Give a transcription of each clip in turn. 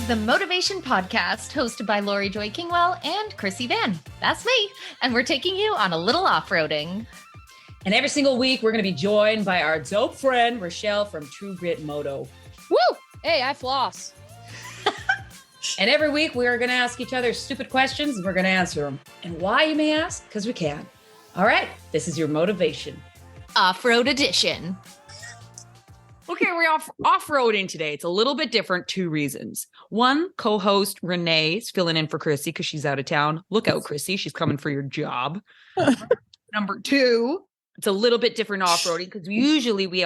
is the Motovation Podcast, hosted by Laurie Joy Kingwell and Krissy Vann. That's me. And we're taking you on a little off-roading. And every single week, we're going to be joined by our dope friend, Richelle from True Grit Moto. Woo! Hey, I floss. And every week, we are going to ask each other stupid questions, and we're going to answer them. And why, you may ask? Because we can. All right, this is your Motovation Off-road edition. Okay, we're off-roading today. It's a little bit different. 2 reasons. One, co-host Renee is filling in for Krissy because she's out of town. Look out, Krissy. She's coming for your job. Number 2, it's a little bit different off-roading because usually we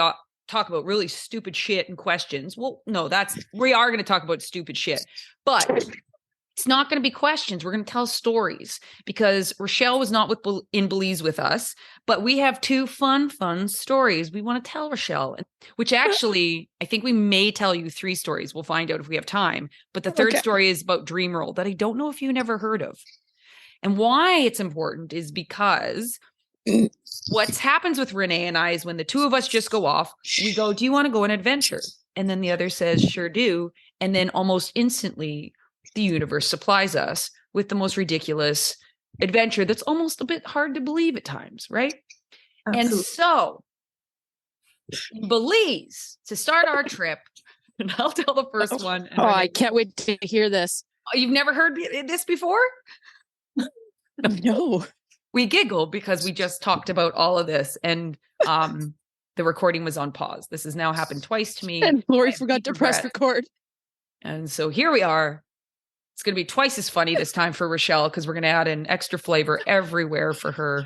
talk about really stupid shit and questions. Well, no, we are going to talk about stupid shit, but it's not going to be questions. We're going to tell stories because Richelle was not in Belize with us, but we have 2 fun stories we want to tell Richelle, which actually, I think we may tell you 3 stories. We'll find out if we have time. But the third story is about Dream Roll that I don't know if you never heard of. And why it's important is because what happens with Renee and I is when the 2 of us just go off, we go, do you want to go on an adventure? And then the other says, sure do. And then almost instantly, the universe supplies us with the most ridiculous adventure that's almost a bit hard to believe at times, right? Absolutely. And so, in Belize, to start our trip, and I'll tell the first one. I can't wait to hear this. Oh, you've never heard this before? No. We giggle because we just talked about all of this, and the recording was on pause. This has now happened twice to me. And Laurie forgot to press record. And so here we are. It's going to be twice as funny this time for Richelle because we're going to add an extra flavor everywhere for her,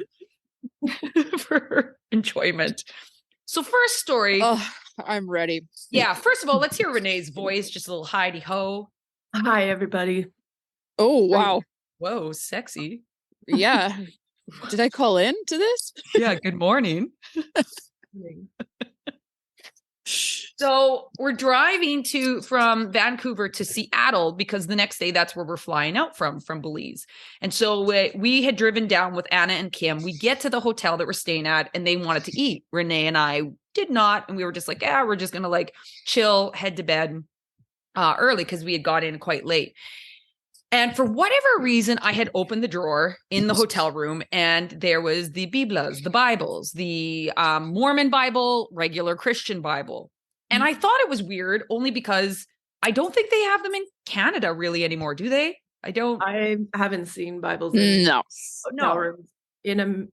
for her enjoyment. So first story. Oh, I'm ready. Yeah. First of all, let's hear Renee's voice. Just a little hidey ho. Hi, everybody. Oh, wow. Whoa, sexy. Yeah. Did I call in to this? Yeah. Good morning. So we're driving from Vancouver to Seattle because the next day that's where we're flying out from Belize. And so we had driven down with Anna and Kim. We get to the hotel that we're staying at and they wanted to eat. Renee and I did not. And we were just like, we're just going to chill, head to bed early because we had got in quite late. And for whatever reason, I had opened the drawer in the hotel room and there was the Biblas, the Bibles, the Mormon Bible, regular Christian Bible. And I thought it was weird only because I don't think they have them in Canada really anymore, do they? I haven't seen Bibles in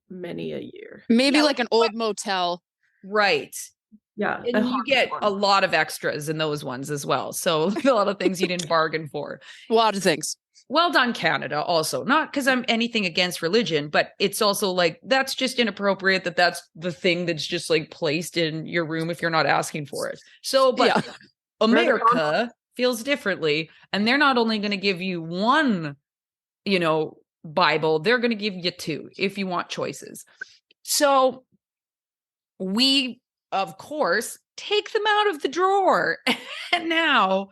many a year. Maybe like an old motel. Right. Yeah. And you get a lot of extras in those ones as well. So a lot of things you didn't bargain for. A lot of things. Well done, Canada, also. Not because I'm anything against religion, but it's also that's just inappropriate that's the thing that's just placed in your room if you're not asking for it. So, but America feels differently. And they're not only going to give you one, Bible, they're going to give you 2 if you want choices. So we, of course, take them out of the drawer. And now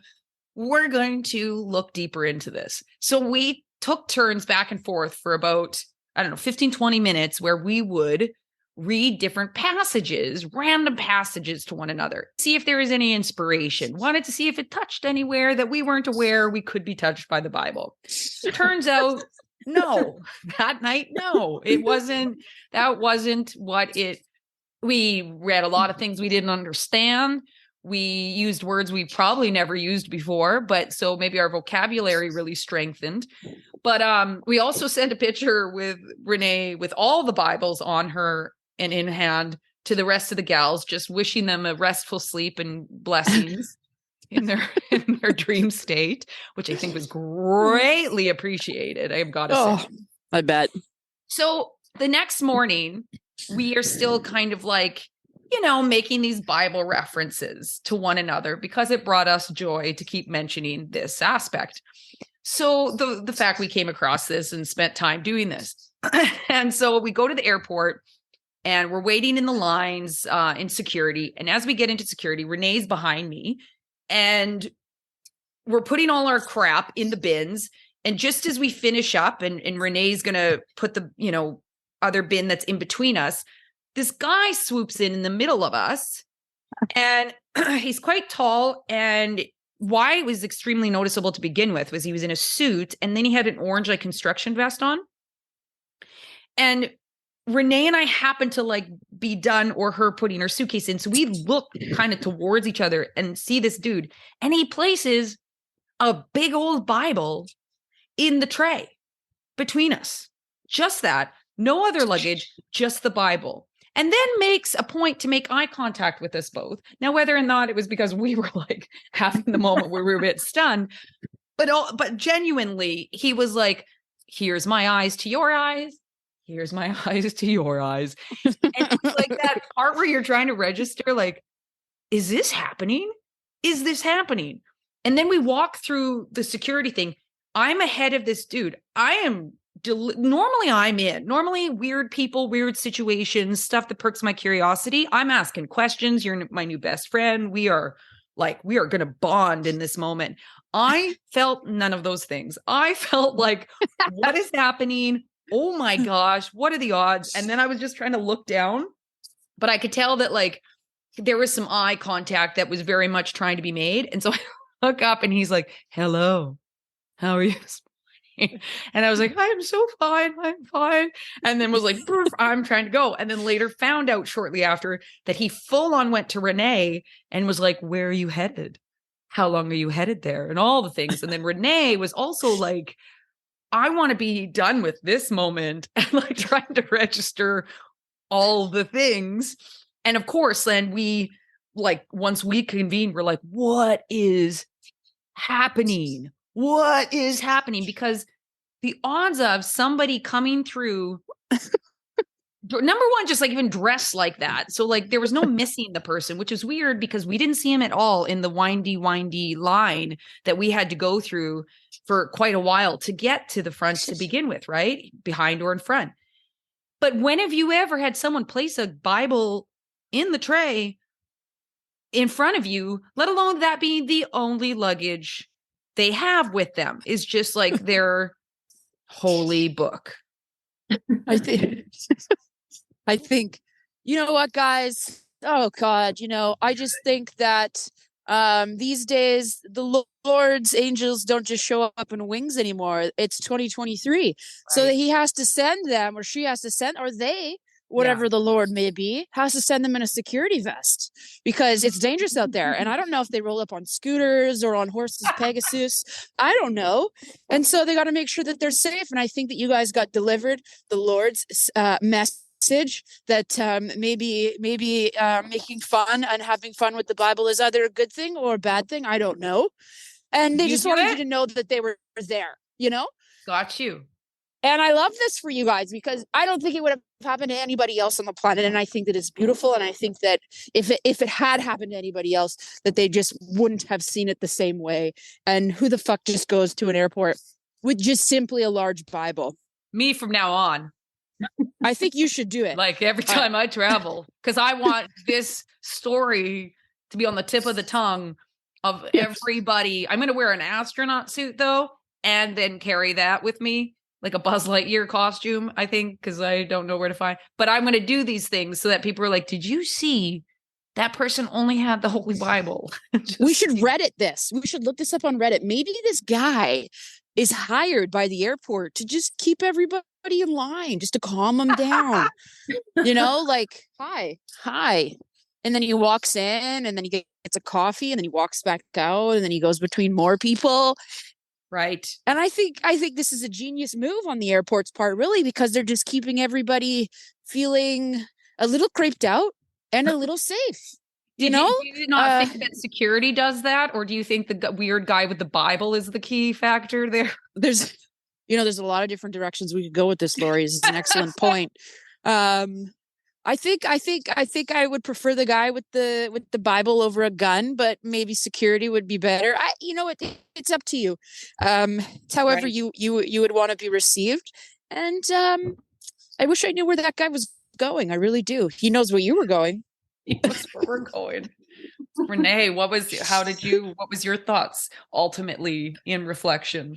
we're going to look deeper into this. So we took turns back and forth for about, 15, 20 minutes where we would read different passages, random passages to one another, see if there is any inspiration, wanted to see if it touched anywhere that we weren't aware we could be touched by the Bible. It turns out, no, that night, no, that wasn't what we read a lot of things we didn't understand. We used words we probably never used before, but so maybe our vocabulary really strengthened. But we also sent a picture with Renee with all the Bibles on her and in hand to the rest of the gals, just wishing them a restful sleep and blessings in their dream state, which I think was greatly appreciated. I've got to say. I bet. So the next morning, we are still kind of making these Bible references to one another because it brought us joy to keep mentioning this aspect. So the fact we came across this and spent time doing this. And so we go to the airport and we're waiting in the lines in security. And as we get into security, Renee's behind me and we're putting all our crap in the bins. And just as we finish up and Renee's going to put the, other bin that's in between us, this guy swoops in the middle of us and he's quite tall and why it was extremely noticeable to begin with was he was in a suit and then he had an orange like construction vest on. And Renee and I happened to like be done or her putting her suitcase in. So we look kind of towards each other and see this dude. And he places a big old Bible in the tray between us. Just that. No other luggage, just the Bible. And then makes a point to make eye contact with us both. Now, whether or not it was because we were like having the moment where we were a bit stunned, but genuinely, he was like, here's my eyes to your eyes. Here's my eyes to your eyes. And it's like that part where you're trying to register, like, is this happening? Is this happening? And then we walk through the security thing. I'm ahead of this dude. I am normally I'm in. Normally weird people, weird situations, stuff that perks my curiosity. I'm asking questions. You're my new best friend. We are going to bond in this moment. I felt none of those things. I felt like, what is happening? Oh my gosh, what are the odds? And then I was just trying to look down, but I could tell that like there was some eye contact that was very much trying to be made. And so I look up and he's like, hello, how are you? And I was like, I am so fine. I'm fine. And then was like, I'm trying to go. And then later found out shortly after that he full on went to Renee and was like, where are you headed? How long are you headed there? And all the things. And then Renee was also like, I want to be done with this moment and like trying to register all the things. And of course, then we like, once we convened, we're like, what is happening? What is happening? Because the odds of somebody coming through, number one, just like even dressed like that. So like there was no missing the person, which is weird because we didn't see him at all in the windy line that we had to go through for quite a while to get to the front to begin with, right? Behind or in front. But when have you ever had someone place a Bible in the tray in front of you, let alone that being the only luggage they have with them is just like their holy book. I think, you know what, guys? Oh God, I just think that these days the Lord's angels don't just show up in wings anymore. It's 2023. Right. So that he has to send them, or she has to send, or they, whatever the Lord may be, has to send them in a security vest because it's dangerous out there. And I don't know if they roll up on scooters or on horses, Pegasus. I don't know. And so they got to make sure that they're safe. And I think that you guys got delivered the Lord's message that maybe making fun and having fun with the Bible is either a good thing or a bad thing. I don't know. And they just wanted you to know that they were there, Got you. And I love this for you guys because I don't think it would have happened to anybody else on the planet. And I think that it's beautiful. And I think that if it had happened to anybody else, that they just wouldn't have seen it the same way. And who the fuck just goes to an airport with just simply a large Bible? Me from now on. I think you should do it. Like every time I travel, because I want this story to be on the tip of the tongue of everybody. I'm going to wear an astronaut suit though, and then carry that with me. Like a Buzz Lightyear costume, I think, because I don't know where to find. But I'm going to do these things so that people are like, did you see that person only had the Holy Bible? We should Reddit this. We should look this up on Reddit. Maybe this guy is hired by the airport to just keep everybody in line, just to calm them down. Like, hi. And then he walks in and then he gets a coffee and then he walks back out and then he goes between more people. Right. And I think this is a genius move on the airport's part, really, because they're just keeping everybody feeling a little creeped out and a little safe. Do you not think that security does that? Or do you think the weird guy with the Bible is the key factor there? There's a lot of different directions we could go with this, Laurie. It's an excellent point. I think I would prefer the guy with the Bible over a gun, but maybe security would be better. It's up to you. It's however you would want to be received. And I wish I knew where that guy was going. I really do. He knows where you were going. He knows where we're going. Renee, what was your thoughts ultimately in reflection?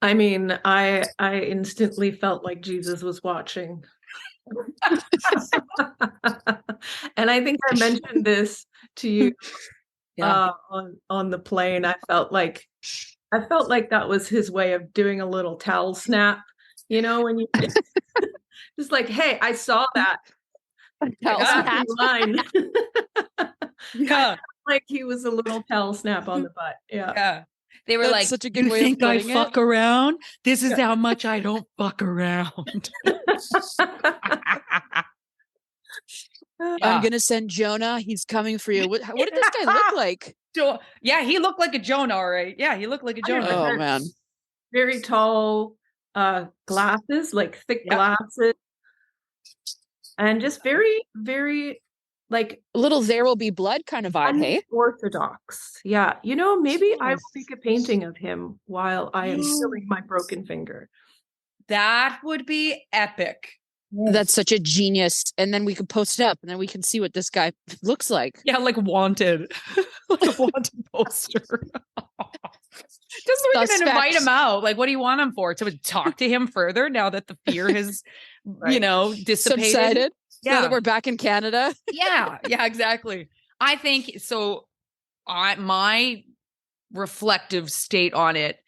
I mean, I instantly felt like Jesus was watching. And I think I mentioned this to you on the plane. I felt like that was his way of doing a little towel snap. You know, when you just like, hey, I saw that. Towel Back snap. in line. Yeah. Like he was a little towel snap on the butt. Yeah. Yeah. They were That's like, such a good you way of think I putting it." fuck around? This is how much I don't fuck around. I'm gonna send Jonah. He's coming for you. What did this guy look like? Yeah, he looked like a Jonah, all right. Yeah, he looked like a Jonah. Oh man, Very tall glasses, like thick glasses. And just very, very like a little There Will Be Blood kind of vibe, hey? Unorthodox. Yeah. You know, maybe I will make a painting of him while I am healing my broken finger. That would be epic. That's such a genius. And then we can post it up and then we can see what this guy looks like. Yeah, like wanted. Like a wanted poster. Just so we can invite him out. Like, what do you want him for? To talk to him further now that the fear has, dissipated? Subsided. Now that we're back in Canada. Yeah, exactly. I think so. My reflective state on it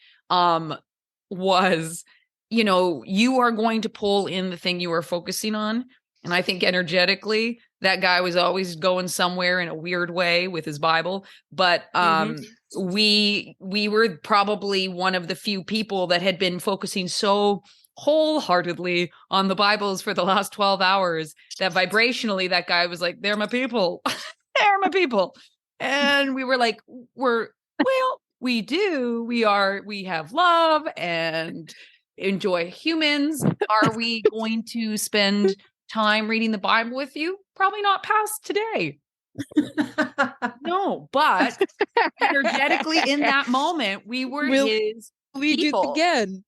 was, you are going to pull in the thing you are focusing on. And I think energetically, that guy was always going somewhere in a weird way with his Bible. But we were probably one of the few people that had been focusing so wholeheartedly on the Bibles for the last 12 hours that vibrationally that guy was like, they're my people. They're my people. And we were like, we do. We have love and enjoy humans. Are we going to spend time reading the Bible with you? Probably not past today. No, but energetically in that moment, we were his people. Again.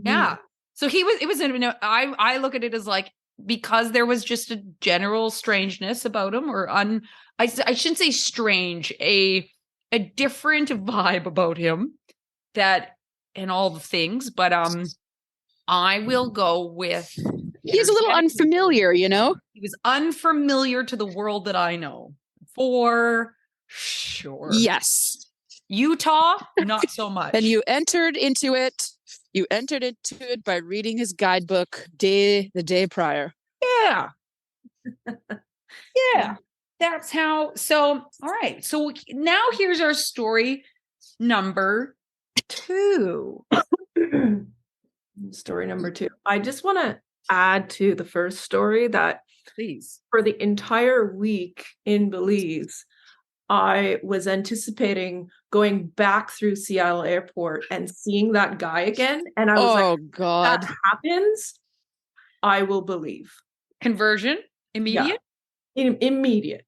Yeah. So I look at it as like, because there was just a general strangeness about him, or I shouldn't say strange, a different vibe about him and all the things, but I will go with he's a little unfamiliar, He was unfamiliar to the world that I know, for sure. Yes. Utah, not so much. And you entered into it by reading his guidebook the day prior. Yeah. Yeah. That's how. So, all right. So now here's our story number 2. Story number 2. I just want to add to the first story that, please, for the entire week in Belize, I was anticipating going back through Seattle Airport and seeing that guy again. And I was like, oh God, if that happens, I will believe. Conversion? Immediate? Yeah. Immediate.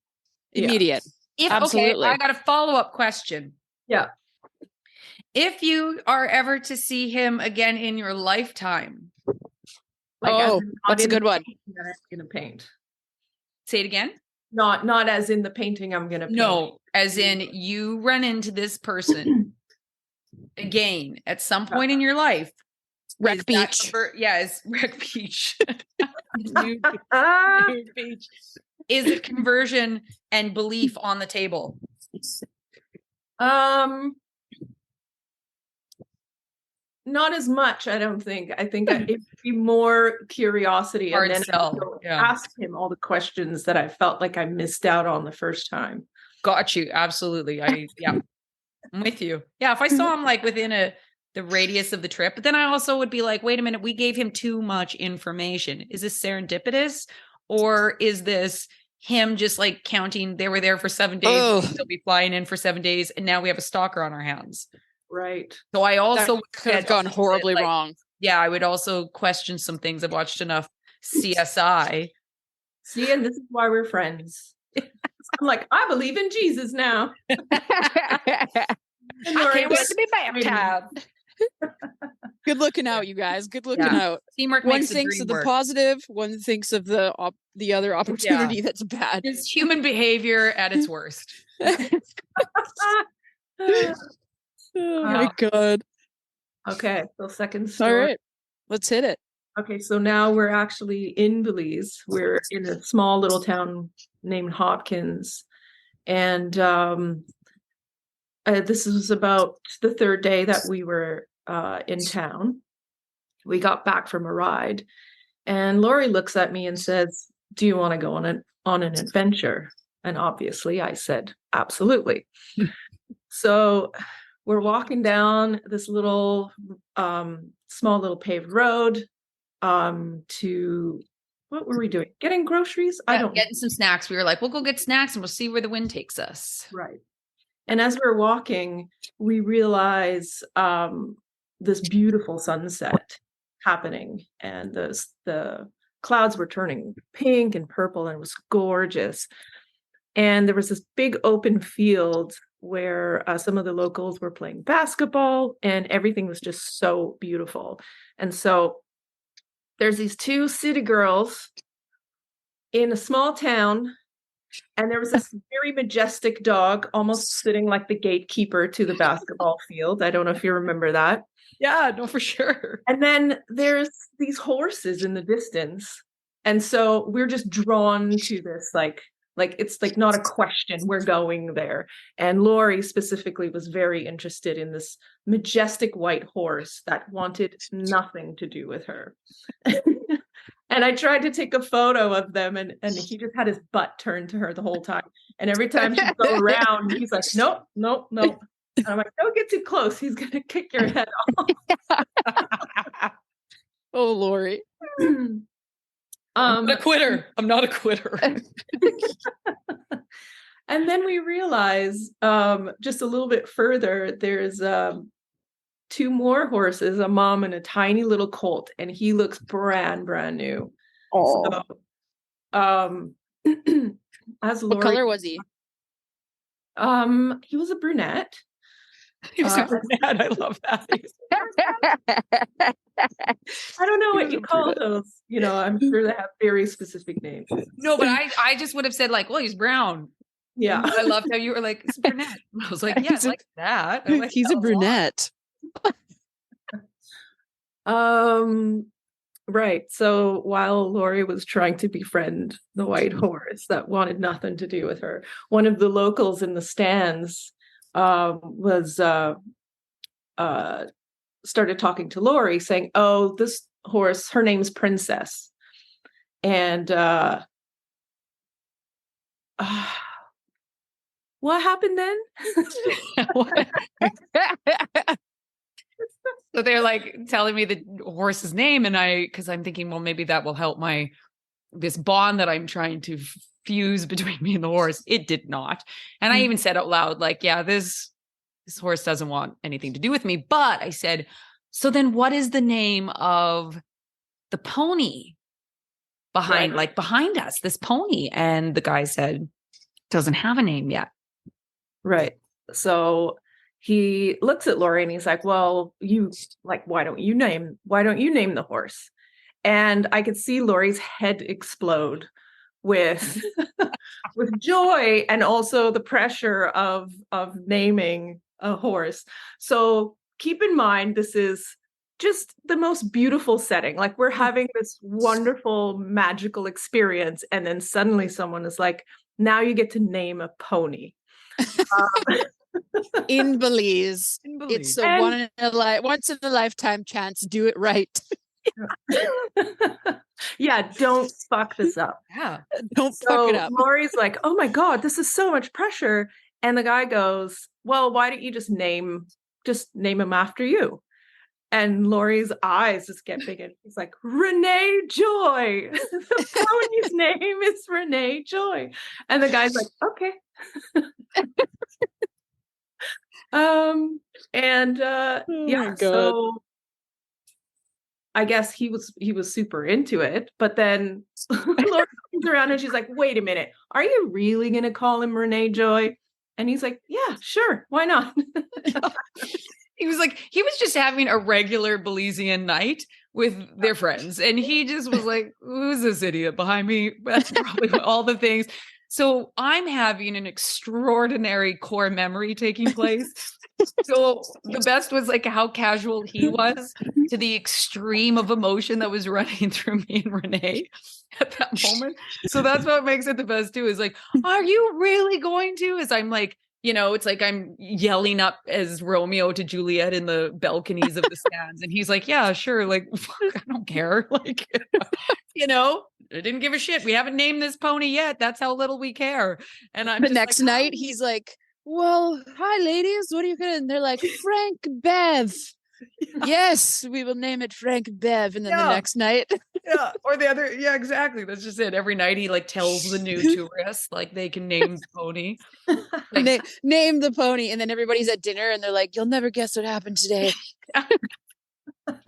Absolutely. Okay, I got a follow-up question. Yeah. If you are ever to see him again in your lifetime. That's a good one. That I'm going to paint. Say it again. Not as in the painting I'm going to paint. No, as in you run into this person again at some point in your life. Wreck Beach. It's Wreck Beach. Nude Beach. Is it conversion and belief on the table? Not as much, I don't think. I think it'd be more curiosity, Hard and then sell. ask him all the questions that I felt like I missed out on the first time. Got you. Absolutely. I'm with you. Yeah, if I saw him like within the radius of the trip, but then I also would be like, wait a minute, we gave him too much information. Is this serendipitous, or is this him just like counting? They were there for 7 days. They'll be flying in for 7 days, and now we have a stalker on our hands. Right. So I also could have gone horribly wrong. Yeah, I would also question some things. I've watched enough CSI. See, and this is why we're friends. I'm like, I believe in Jesus now. I can't wait to be baptized. Good looking out, you guys. Good looking out. Teamwork one makes thinks the of the work. positive, one thinks of the other opportunity that's bad. It's human behavior at its worst. Oh my God. Okay, so second story. All right, let's hit it. Okay, so now we're actually in Belize. We're in a small little town named Hopkins. And this was about the third day that we were in town. We got back from a ride, and Laurie looks at me and says, "Do you want to go on an adventure?" And obviously I said, "Absolutely." So we're walking down this little small little paved road to, what were we doing? Getting groceries? I don't know. Getting some snacks. We were like, we'll go get snacks and we'll see where the wind takes us. Right. And as we're walking, we realize this beautiful sunset happening, and the clouds were turning pink and purple, and it was gorgeous. And there was this big open field where some of the locals were playing basketball, and everything was just so beautiful. And so there's these two city girls in a small town, and there was this very majestic dog almost sitting like the gatekeeper to the basketball field. I don't know if you remember that. Yeah, no, for sure. And then there's these horses in the distance. And so we're just drawn to this, like it's like not a question, we're going there. And Laurie specifically was very interested in this majestic white horse that wanted nothing to do with her. And I tried to take a photo of them, and he just had his butt turned to her the whole time. And every time she'd go around, he's like, nope, nope, nope. And I'm like, don't get too close. He's going to kick your head off. Oh, Laurie. I'm not a quitter. I'm not a quitter. And then we realize just a little bit further, there's two more horses, a mom and a tiny little colt, and he looks brand new. Oh. So, as Laurie, what color was he? He was a brunette. He was a brunette. I love that. I don't know what you call those. You know, I'm sure they have very specific names. No, but I just would have said like, well, he's brown. Yeah. I loved how you were like, it's a brunette. I was like, yeah, I like that. I like He's that a brunette. Right. So while Laurie was trying to befriend the white horse that wanted nothing to do with her, one of the locals in the stands started talking to Laurie, saying, "Oh, this horse, her name's Princess." And what happened then? So they're like telling me the horse's name, and because I'm thinking, well, maybe that will help this bond that I'm trying to fuse between me and the horse. It did not. And I even said out loud, like, yeah, this horse doesn't want anything to do with me. But I said, so then what is the name of the pony behind us, this pony? And the guy said, doesn't have a name yet. Right. So he looks at Laurie and he's like, well, why don't you name the horse? And I could see Laurie's head explode with with joy, and also the pressure of naming a horse. So keep in mind, this is just the most beautiful setting. Like, we're having this wonderful magical experience, and then suddenly someone is like, now you get to name a pony. In Belize. It's a once in a lifetime chance. Do it right. Yeah, don't fuck this up. Yeah, don't fuck it up. Laurie's like, oh my God, this is so much pressure. And the guy goes, well, why don't you just name him after you? And Laurie's eyes just get big, and he's like, Renee Joy. The pony's name is Renee Joy. And the guy's like, okay. So I guess he was super into it, but then Laurie comes around and she's like, wait a minute, are you really gonna call him Renee Joy? And he's like, yeah, sure, why not? He was just having a regular Belizean night with their friends, and he just was like, who's this idiot behind me? That's probably all the things. So I'm having an extraordinary core memory taking place. So the best was like how casual he was to the extreme of emotion that was running through me and Renee at that moment. So that's what makes it the best too, is like, are you really going to? As I'm like You know, it's like I'm yelling up as Romeo to Juliet in the balconies of the stands. And he's like, yeah, sure. Like, I don't care. Like, you know, I didn't give a shit. We haven't named this pony yet. That's how little we care. And I'm The just next like, night, he's like, well, hi, ladies. What are you going to? And they're like, Frank Bev. Yes, we will name it Frank Bev. And then the next night. Yeah. Or the other. Yeah, exactly. That's just it. Every night he like tells the new tourists like they can name the pony. Like, Name the pony. And then everybody's at dinner and they're like, you'll never guess what happened today.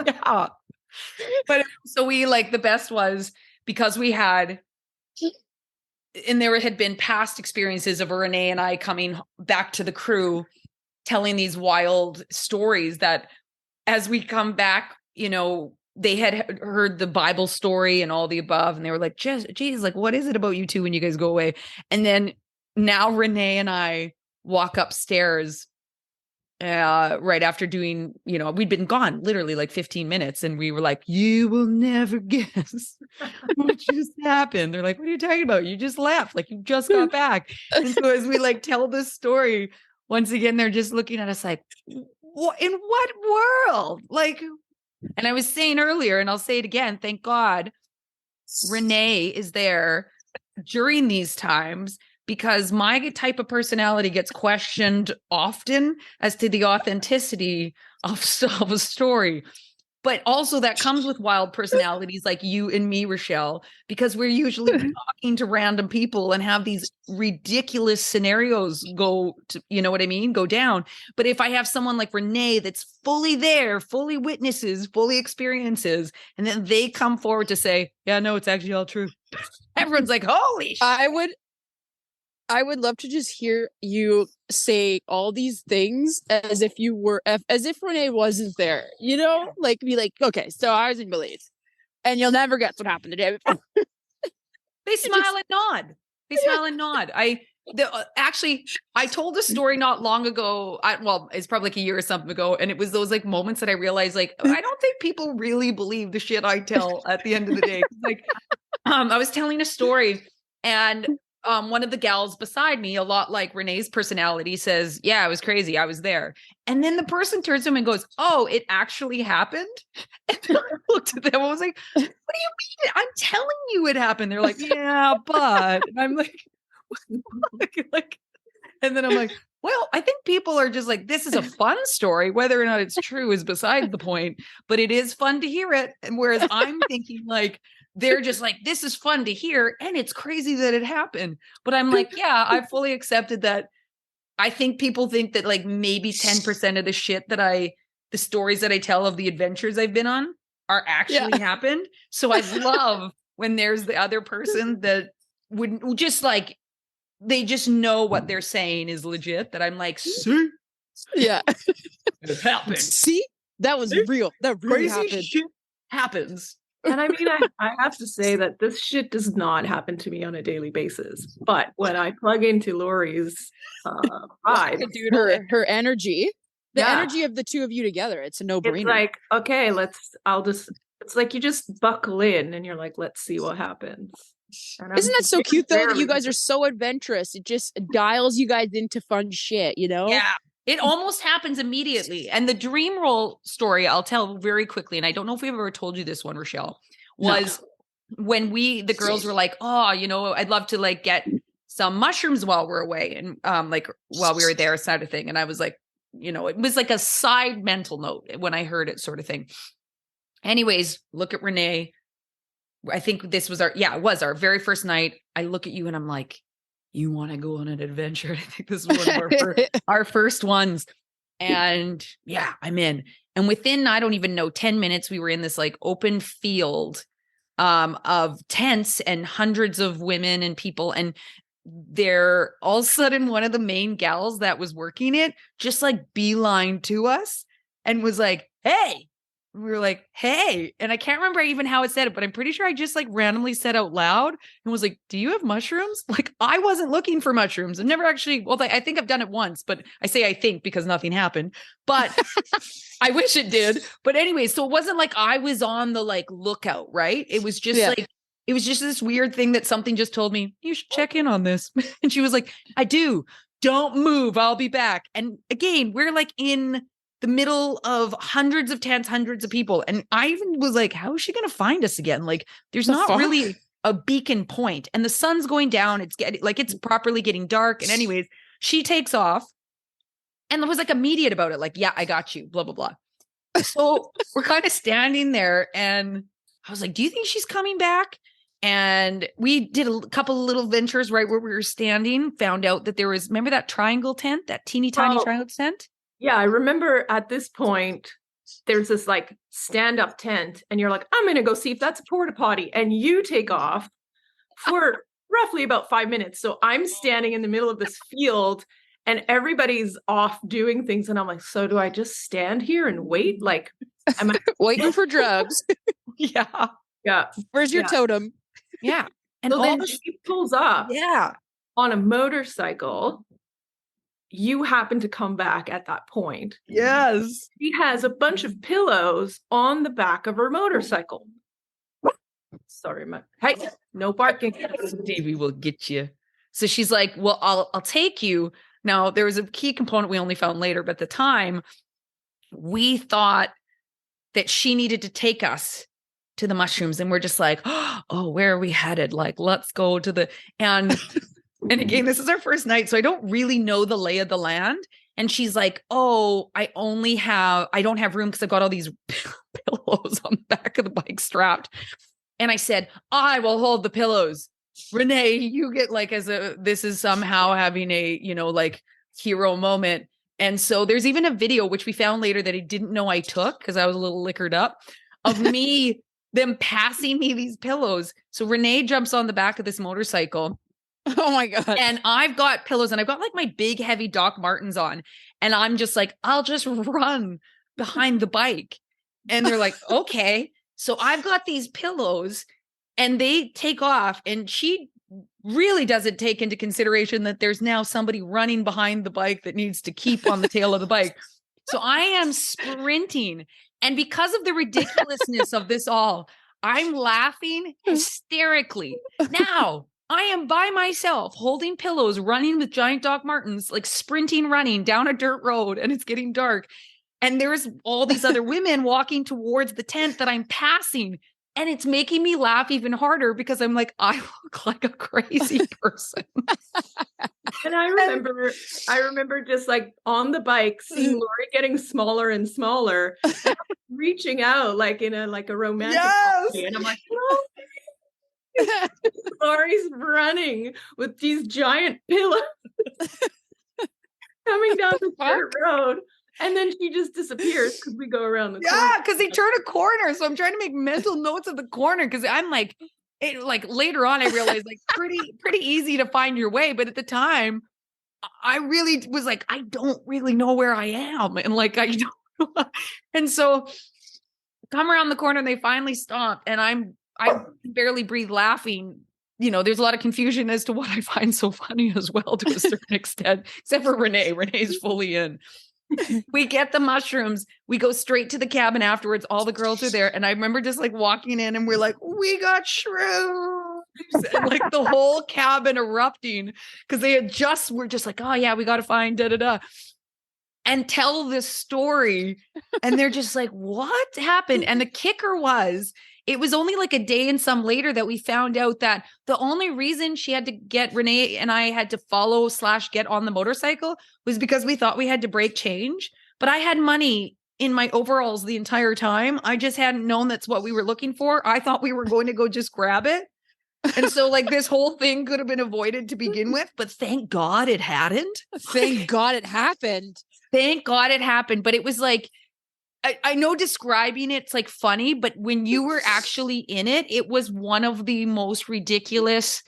yeah. But so we like the best was because we had, and there had been past experiences of Renee and I coming back to the crew, telling these wild stories that as we come back, you know, they had heard the Bible story and all the above. And they were like, geez, like, what is it about you two when you guys go away? And then now Renee and I walk upstairs right after doing, you know, we'd been gone literally like 15 minutes. And we were like, you will never guess what just happened. They're like, what are you talking about? You just left. Like, you just got back. And so as we like tell this story, once again, they're just looking at us like, what, in what world? Like, and I was saying earlier, and I'll say it again, thank God Renee is there during these times, because my type of personality gets questioned often as to the authenticity of a story. But also that comes with wild personalities like you and me, Richelle, because we're usually talking to random people and have these ridiculous scenarios go to, you know what I mean, go down. But if I have someone like Renee that's fully there, fully witnesses, fully experiences, and then they come forward to say, yeah, no, it's actually all true. Everyone's like, holy shit. I would love to just hear you say all these things as if Renee wasn't there, you know, like be like, okay, so I was in Belize and you'll never guess what happened today. They smile and nod. They smile and nod. Actually, I told a story not long ago. It's probably like a year or something ago. And it was those like moments that I realized, like, I don't think people really believe the shit I tell at the end of the day. Like, I was telling a story and one of the gals beside me, a lot like Renee's personality, says, yeah, I was crazy. I was there. And then the person turns to him and goes, oh, it actually happened? And then I looked at them and was like, what do you mean? I'm telling you it happened. They're like, yeah, but. And I'm like, like, and then I'm like, well, I think people are just like, this is a fun story. Whether or not it's true is beside the point, but it is fun to hear it. And whereas I'm thinking like, they're just like, this is fun to hear. And it's crazy that it happened. But I'm like, yeah, I fully accepted that. I think people think that like maybe 10% of the shit the stories that I tell of the adventures I've been on are actually happened. So I love when there's the other person that would just like, they just know what they're saying is legit, that I'm like, see? Yeah. It happened. See? That was real. That really Crazy happened. shit happens. And I mean, I have to say that this shit does not happen to me on a daily basis. But when I plug into Laurie's vibe, her energy, the energy of the two of you together, it's a no-brainer. It's like, okay, it's like you just buckle in and you're like, let's see what happens. Isn't that so cute though, that you guys are so adventurous? It just dials you guys into fun shit, you know? Yeah. It almost happens immediately. And the dream roll story, I'll tell very quickly. And I don't know if we've ever told you this one, Richelle, was when the girls were like, oh, you know, I'd love to like get some mushrooms while we're away. And like while we were there, sort of thing. And I was like, you know, it was like a side mental note when I heard it, sort of thing. Anyways, look at Renee. I think this was it was our very first night. I look at you and I'm like, you want to go on an adventure? I think this was one of our first ones. And yeah, I'm in. And within, I don't even know, 10 minutes, we were in this like open field of tents and hundreds of women and people. And they're all of a sudden, one of the main gals that was working it just like beeline to us and was like, hey. We were like, hey, and I can't remember even how it said it, but I'm pretty sure I just like randomly said out loud and was like, do you have mushrooms? Like, I wasn't looking for mushrooms. I've never actually, I think I've done it once, but I say I think because nothing happened, but I wish it did. But anyway, so it wasn't like I was on the like lookout, right? It was just like, it was just this weird thing that something just told me, you should check in on this. And she was like, I do. don't move. I'll be back. And again, we're like in the middle of hundreds of tents, hundreds of people. And I even was like, how is she going to find us again? Like, there's not really a beacon point, and the sun's going down. It's getting like, it's properly getting dark. And anyways, she takes off and was like immediate about it. Like, yeah, I got you, blah, blah, blah. So we're kind of standing there and I was like, do you think she's coming back? And we did a couple of little ventures right where we were standing, found out that there was, remember that triangle tent, that teeny tiny triangle tent? Yeah, I remember at this point, there's this like stand-up tent and you're like, I'm going to go see if that's a porta potty. And you take off for roughly about 5 minutes. So I'm standing in the middle of this field and everybody's off doing things. And I'm like, so do I just stand here and wait? Like, am I waiting for drugs? Yeah. Yeah. Where's your totem? Yeah. And so then she pulls up on a motorcycle. You happen to come back at that point. Yes. She has a bunch of pillows on the back of her motorcycle. Sorry, hey, no barking. Davey will get you. So she's like, well, I'll take you. Now, there was a key component we only found later, but at the time, we thought that she needed to take us to the mushrooms. And we're just like, oh, where are we headed? Like, let's go to the, and again, this is our first night. So I don't really know the lay of the land. And she's like, oh, I don't have room because I've got all these pillows on the back of the bike strapped. And I said, I will hold the pillows. Renee, you get like this is somehow having a, like hero moment. And so there's even a video, which we found later that I didn't know I took because I was a little liquored up, of them passing me these pillows. So Renee jumps on the back of this motorcycle. Oh my God. And I've got pillows and I've got like my big heavy Doc Martens on. And I'm just like, I'll just run behind the bike. And they're like, okay. So I've got these pillows and they take off and she really doesn't take into consideration that there's now somebody running behind the bike that needs to keep on the tail of the bike. So I am sprinting. And because of the ridiculousness of this all, I'm laughing hysterically. Now, I am by myself holding pillows, running with giant Doc Martens, like sprinting, running down a dirt road, and it's getting dark. And there's all these other women walking towards the tent that I'm passing. And it's making me laugh even harder because I'm like, I look like a crazy person. And I remember just like on the bike, seeing Laurie getting smaller and smaller, and reaching out like in a romantic way. And I'm like, oh. Laurie's running with these giant pillows coming down the dirt road. And then she just disappears because we go around the corner. Yeah, because they turn a corner. So I'm trying to make mental notes of the corner because I'm like, later on I realized like pretty easy to find your way. But at the time, I really was like, I don't really know where I am. And like, I don't know. And so come around the corner and they finally stop. And I barely breathe laughing. There's a lot of confusion as to what I find so funny as well to a certain extent, except for Renee. Renee's fully in. We get the mushrooms. We go straight to the cabin afterwards. All the girls are there. And I remember just like walking in and we're like, we got shrooms. And like the whole cabin erupting because we're just like, oh yeah, we got to find da-da-da. And tell this story. And they're just like, what happened? And the kicker was, it was only like a day and some later that we found out that the only reason she had to get Renee and I had to follow / get on the motorcycle was because we thought we had to break change. But I had money in my overalls the entire time. I just hadn't known that's what we were looking for. I thought we were going to go just grab it. And so like this whole thing could have been avoided to begin with, but thank God it hadn't. Thank God it happened. Thank God it happened. But it was like, I know describing it's like funny, but when you were actually in it, it was one of the most ridiculous,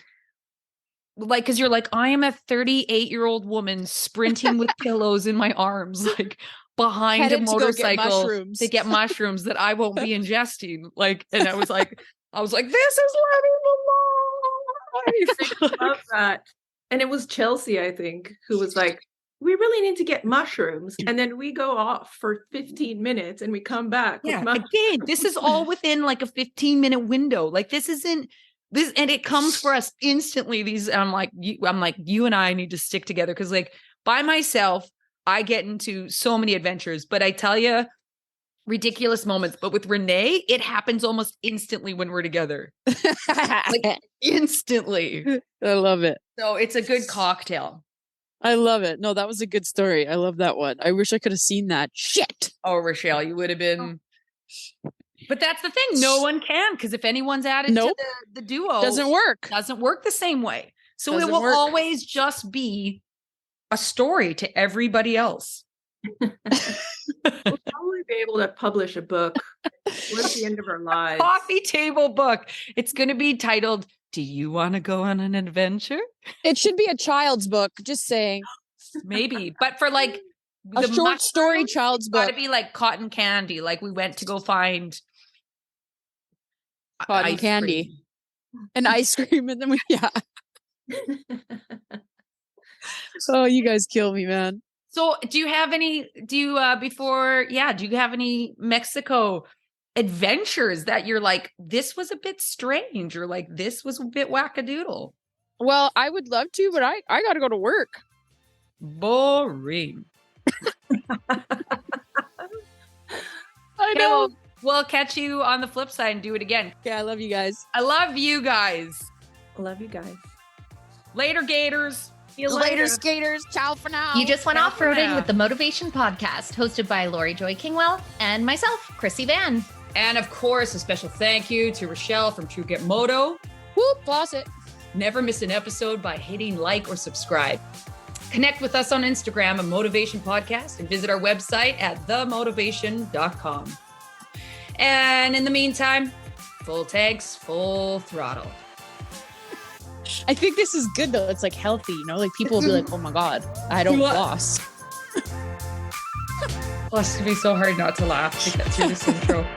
like, cause you're like, I am a 38-year-old woman sprinting with pillows in my arms, like behind a motorcycle to get mushrooms that I won't be ingesting. Like, and I was like, this is living the life. I love that. And it was Chelsea, I think, who was like, we really need to get mushrooms. And then we go off for 15 minutes and we come back. Yeah. Again, this is all within like a 15-minute window. Like this isn't, and it comes for us instantly. I'm like, you and I need to stick together. Cause like by myself, I get into so many adventures, but I tell you, ridiculous moments. But with Renee, it happens almost instantly when we're together. Like instantly. I love it. So it's a good cocktail. I love it. No, that was a good story. I love that one. I wish I could have seen that. Shit. Oh, Richelle, you would have been. But that's the thing. No one can, because if anyone's added to the duo, Doesn't work. Doesn't work the same way. So Doesn't it will work. always just be a story to everybody else. We'll probably be able to publish a book towards the end of our lives. Coffee table book. It's going to be titled, "Do you want to go on an adventure?" It should be a child's book. Just saying. Maybe. But for like A short story child's book. Got to be like cotton candy. Like we went to go find Cotton ice candy. cream. And ice cream. And then Oh, you guys kill me, man. So do you have any Mexico adventures that you're like, this was a bit strange, or like this was a bit wackadoodle? Well, I would love to, but I got to go to work. Boring. I know. We'll catch you on the flip side and do it again. Yeah, I love you guys. I love you guys. Love you guys. Later, Gators. See you Later, skaters. Ciao for now. You just went Ciao for off-roading now. with the Motovation Podcast, hosted by Laurie Joy Kingwell and myself, Krissy Vann. And of course, a special thank you to Richelle from True Get Moto. Whoop, boss it. Never miss an episode by hitting like or subscribe. Connect with us on Instagram at Motovation Podcast and visit our website at themotivation.com. And in the meantime, full tanks, full throttle. I think this is good though. It's like healthy, you know? Like people will be like, oh my God, I don't floss. Plus, it's going to be so hard not to laugh to get through this intro.